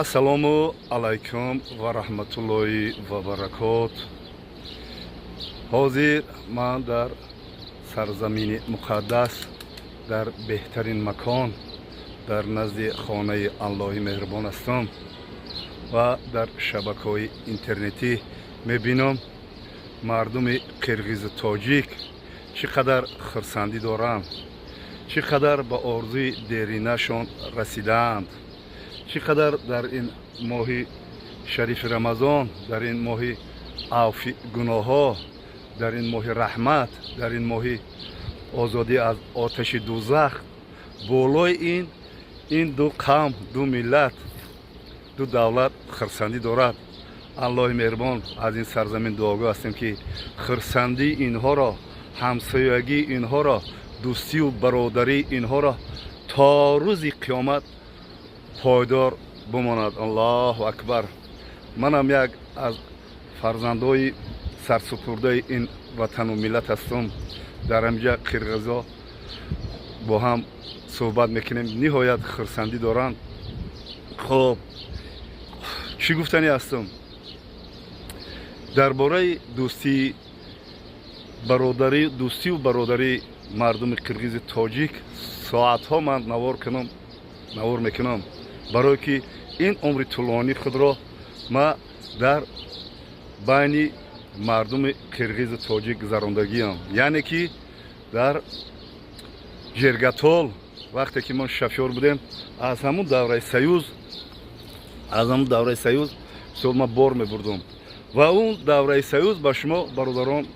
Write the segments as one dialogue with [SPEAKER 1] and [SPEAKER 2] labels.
[SPEAKER 1] ассалому алайкум ва раҳматуллоҳи ва баракот. ҳозир ман дар сарзамини муқаддас, дар беҳтарин макон, дар назди хонаи аллоҳи меҳрубон ҳастам ва дар шабакаҳои интернетӣ мебинам мардуми қирғизу тоҷик чӣ қадар хурсандӣ доранд, чӣ қадар ба орзуи деринашон расидаанд, чӣ қадар дар ин моҳи шарифи рамазон, дар ин моҳи авфи гуноҳҳо, дар ин моҳи раҳмат, дар ин моҳи озодӣ аз оташи дӯзах болои ин ду қавм, ду миллат, ду давлат хурсандӣ дорад. аллоҳи меҳрубон, аз ин сарзамин дуогӯ ҳастем ки хурсандии инҳоро, ҳамсоягии инҳоро, дӯстию бародарии инҳоро то рӯзи қиёмат пойдор бимонад. аллоҳу акбар. манам як аз фарзандои сарсупурдаи ин ватану миллат ҳастам. дар ҳамҷа қирғизҳо бо ҳам суҳбат мекунем, ниҳоят хурсандӣ доранд. хоб чӣ гуфтанӣ ҳастам дар бораи дӯстию бародарии мардуми қирғизи тоҷик соатҳо ман навор мекунам, барое ки ин умри тӯлонии худро ма дар байни мардуми қирғизу тоҷик гузарондагиам. яъне ки дар ҷергатол вақте ки ман шофёр будем, аз ҳамун давраи саюз сол ма бор мебурдум ва он давраи саюз ба шумо бародарон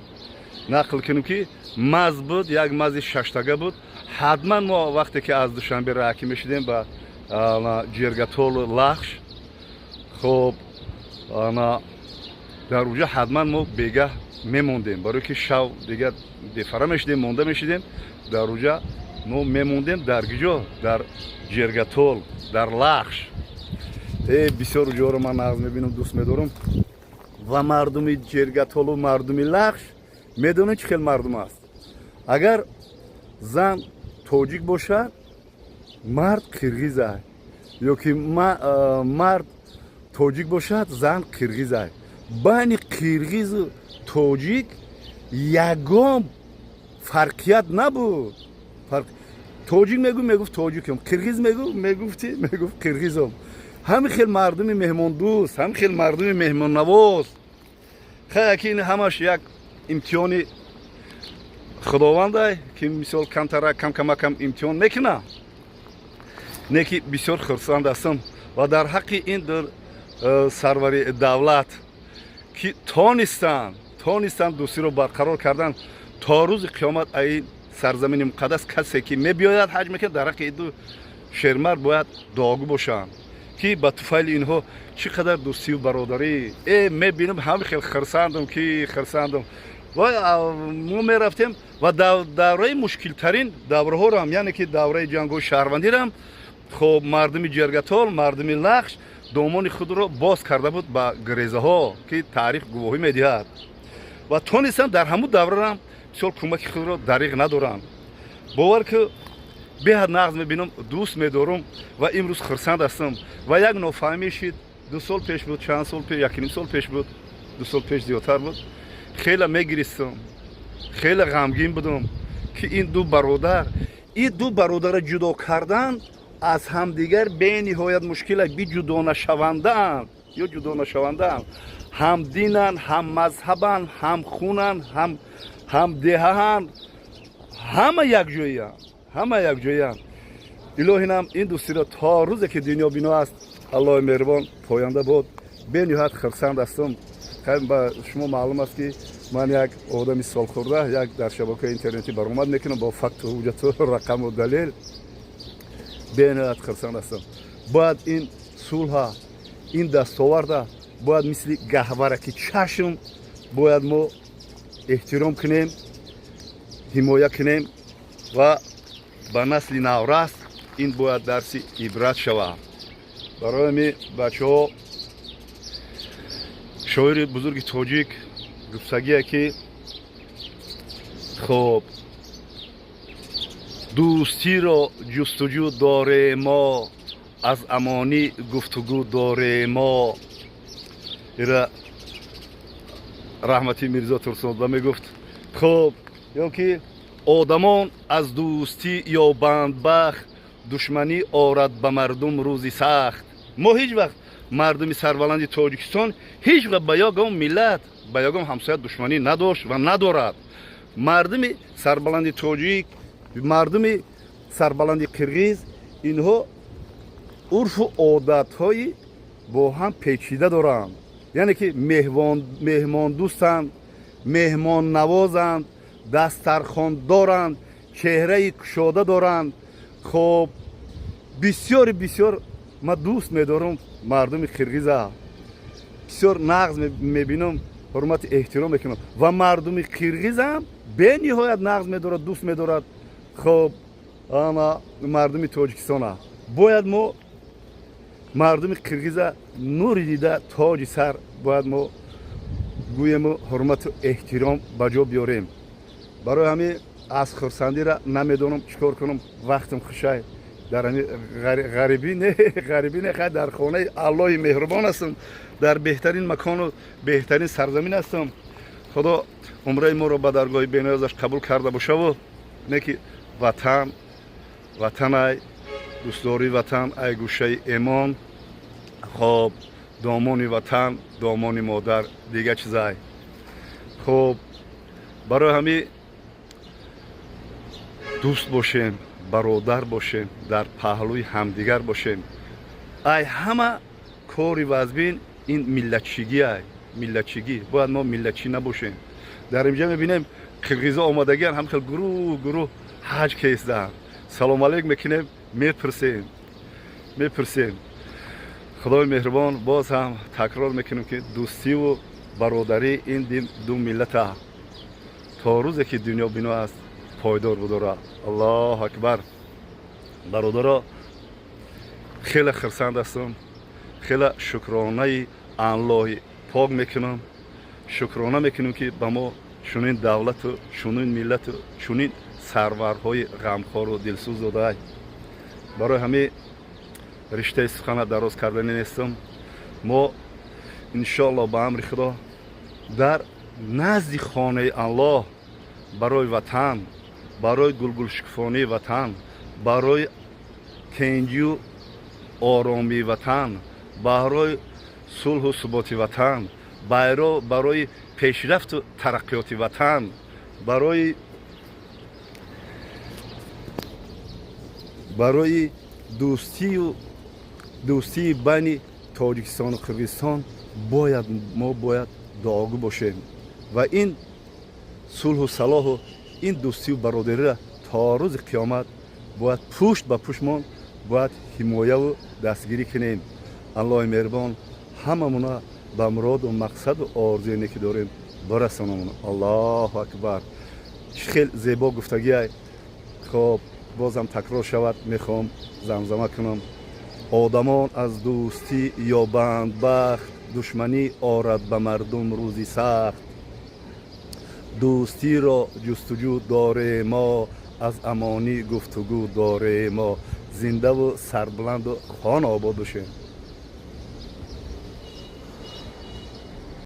[SPEAKER 1] нақл кунем ки маз буд, як мази шаштага буд. ҳатман мо вақте ки аз душанбе раъкӣ мешидем ба ҷергатолу лахш, хоб дар уҷа ҳатман мо бегаҳ мемондем, барое ки шав дигар бефара мешидем, монда мешидем. дар уҷа мо мемондем дар киҷо, дар ҷергатол, дар лахш. бисёр уҷаҳоро ман нағз мебинам, дӯст медорам. ва мардуми ҷергатолу мардуми лахш медонед чӣ хел мардум аст. агар зан тоҷик бошад, мард қирғиз аст, ё ки мард тоҷик бошад, зан қирғиз аст. байни қирғизу тоҷик ягон фарқият набуд. тоҷик мегуфт тоҷикам, қирғиз мегуфт қирғизам. ҳамин хел мардуми меҳмондӯст, ҳамин хел мардуми меҳмоннавоз. хеле ки ин ҳамаш як имтиҳони худовандай ки мисол камтара камакам имтиҳон мекуна. не ки бисёр хурсанд ҳастам ва дар ҳаққи ин ду сарвари давлат ки тонистанд дӯстиро барқарор кардан то рӯзи қиёмат. ин сарзамини муқаддас касе ки мебиёяд ҳаҷ мекунад, дар ҳаққи ду шермард бояд дуогӯ бошанд ки ба туфайли инҳо чӣ қадар дӯстию бародарӣ. мебинам ҳамин хел хурсандам ва мо мерафтем ва давраи мушкилтарин давраҳорам, яъне ки давраи ҷангҳои шаҳрвандирам, хоб мардуми ҷергатол, мардуми лахш домони худро боз карда буд ба гирезаҳо ки таърих гувоҳӣ медиҳад ва тонистанд дар ҳамун даврарам бисёр кӯмаки худро дариғ надоранд. бовар ки беҳад нағз мебинам, дӯст медорам ва имрӯз хурсанд ҳастам. ва як нофаҳмӣ шид 2 сол пеш буд, чанд сол пеш, 1.5 сол пеш буд, 2 сол пеш зиёдтар буд. хеле мегиристам, хеле ғамгин будам ки ин ду бародара ҷудо кардан аз ҳамдигар бениҳоят мушкил аст. ҷудо нашавандаанд. ҳам динанд, ҳам мазҳабанд, ҳам хунанд, ҳам деҳаанд, ҳама якҷоянд. илоҳинам ин дӯстиро то рӯзе ки дунё бино аст, аллоҳи меҳрубон поянда бод. бениҳоят хурсанд ҳастам. ба шумо маълум аст ки ман як одами солхӯрда, як дар шабакаи интернетӣ баромад мекунам бо факту ҳуҷҷату рақаму далел. бениҳоят хурсанд ҳастам. бояд ин сулҳа, ин дастоварда бояд мисли гаҳвараки чашм бояд мо эҳтиром кунем, ҳимоя кунем ва ба насли наврас ин бояд дарси ибрат шавад. барои ми бачаҳо шоири бузурги тоҷик гуфтагие ки хоб дӯстиро ҷустуҷӯ дорем мо از امانی گفتگو داریم ما. ایره رحمتی میرزا ترسنالله میگفت خب یا که آدمان از دوستی یا بندبخت دشمنی آرد به مردم روزی سخت. ما هیچ وقت مردم سربلند تاجیکستان هیچ وقت با یگان ملت با یگان همسایه دشمنی نداشت و ندارد. مردم سربلند تاجیک، مردم سربلند قرغیز، اینها عرف و عادت های با هم پیچیده دارند. یعنی که مهمان دوستند، مهمان نوازند، دسترخوان دارند، چهره کشاده دارند. خب بسیار بسیار ما دوست می‌دارم مردم قرغیزا، بسیار نغز می‌بینم، حرمت احترام میکنم و مردم قرغیز هم به نهایت نغز می‌دارد، دوست می‌دارد. خب اما مردم تاجیکستان باید ما مردم قرغیزا نور دیده تاج سر باید ما گویم حرمت و احترام به جا بیاریم. برای همین از خرسندی را نمیدونم چیکار کنم، وقتم خوشه. در همین غریبی نه خیلی در خانه الله مهربان هستم، در بهترین مکان و بهترین سرزمین هستم. خدا عمره ما رو به درگاه بی‌نیازش قبول کرده باشه و نه که وطن ای دوستداری وطن ای گوشه ایمان. خب دامانی وطن دامانی مادر دیگه چیزای. خب برای همین دوست باشیم، برادر باشیم، در پهلوی همدیگر باشیم. ای همه کاری وزبین این ملتچگی ای ملتچگی باید ما ملتچی نباشیم. در اینجا میبینیم قرغیزا آمادگیان هم خیلی گروه حج کیستن، سلام علیک میکنیم، میپرسیم. خدای مهربان باز هم تکرار میکنیم که دوستی و برادری این دو ملت تا روزی که دنیا بنا است پایدار بداره. الله اکبر. برادرها خیلی خرسند هستم، خیلی شکرانه الله پاک میکنم، شکرانه میکنم که به ما چنین دولت و چنین ملت و چنین سرورهای غمخوار و دلسوز داده. برای همین رشته سخن دراز کردنی نیستم. ما انشاءالله با امر خدا در نزد خانه الله برای وطن، برای گلگلشکفانی وطن، برای تنجی و آرامی وطن، برای صلح و ثبات وطن، برای پیشرفت و ترقیات وطن، برای دوستی بین تاجیکستان و قرغیزستان ما باید دعاگو باشیم و این صلح و صلاح و این دوستی و برادری را تا روز قیامت باید پشت به پشتمان باید حمایه و دستگیری کنیم. الله مهربان هممون به مراد و مقصد و آرزویی که داریم برسانمون. الله اکبر. خیلی زیبا گفتگی ای. خب بازم تکرار شود میخوام زمزمه کنم. آدمان از دوستی یا بندبخت دشمنی آرد به مردم روزی سخت. دوستی را جستجو داره ما، از امانی گفتگو داره ما. زنده و سربلند و خان آباد باشیم.